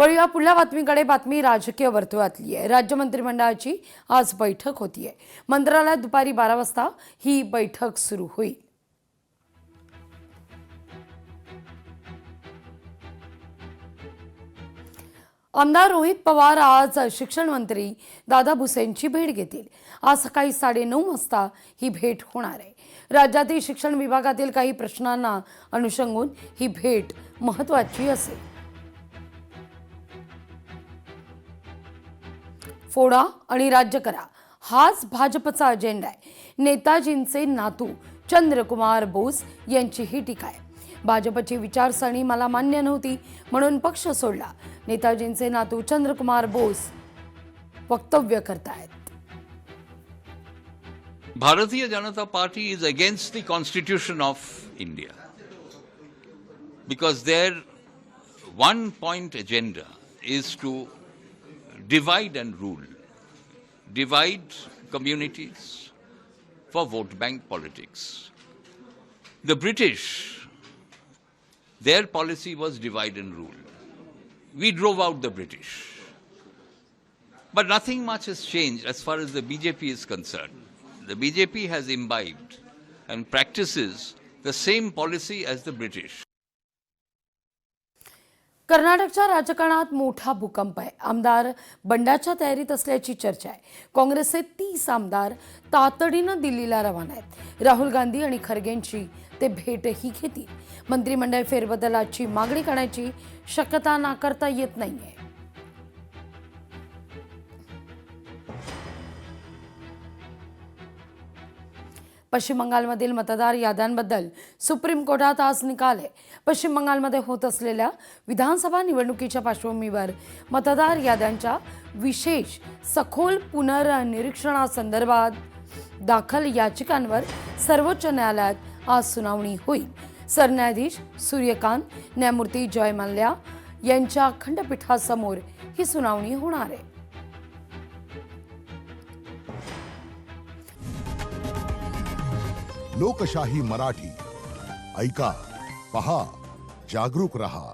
वळूया पुढल्या बातमीकडे। बातमी राजकीय वर्तुळातली आहे। राज्य मंत्रिमंडळाची आज बैठक होतीये। मंत्रालयात दुपारी 12 वाजता ही बैठक सुरू होईल। आमदार रोहित पवार आज शिक्षण मंत्री दादा भुसेंची भेट घेतील। आज सकाळी 9:30 वाजता ही भेट होणार आहे। राज्यातील शिक्षण विभागातील काही प्रश्नांना अनुषंगून ही भेट महत्त्वाची असेल। फोडा आणि राज्य करा हाच भाजपचा अजेंडा आहे। नेताजींचे नातू चंद्रकुमार बोस यांची ही टीका आहे। भाजपची विचारसरणी मला मान्य नव्हती म्हणून पक्ष सोडला। नेताजींचे नातू चंद्रकुमार बोस वक्तव्य करतायत। Bharatiya Janata Party is against the Constitution of India because their one-point agenda is to divide and rule, divide communities for vote bank politics. The British, their policy was divide and rule. We drove out the British. But nothing much has changed as far as the BJP is concerned. The BJP has imbibed and practices the same policy as the British. कर्नाटकच्या राजकारणात मोठा भूकंप आहे। आमदार बंडाच्या तयारीत असल्याची चर्चा आहे। काँग्रेसचे 30 आमदार तातडीनं दिल्लीला रवाना आहेत। राहुल गांधी आणि खरगेंची ते भेटही घेतील। मंत्रिमंडळ फेरबदलाची मागणी करण्याची शक्यता नाकारता येत नाहीये। पश्चिम बंगालमधील मतदार याद्यांबद्दल सुप्रीम कोर्टात आज निकाल आहे। पश्चिम बंगालमध्ये होत असलेल्या विधानसभा निवडणुकीच्या पार्श्वभूमीवर मतदार याद्यांच्या विशेष सखोल पुनर्निरीक्षणासंदर्भात दाखल याचिकांवर सर्वोच्च न्यायालयात आज सुनावणी होईल। सरन्यायाधीश सूर्यकांत, न्यायमूर्ती जय मल्ल्या यांच्या खंडपीठासमोर ही सुनावणी होणार आहे। लोकशाही मराठी ऐका, पहा, जागरूक रहा।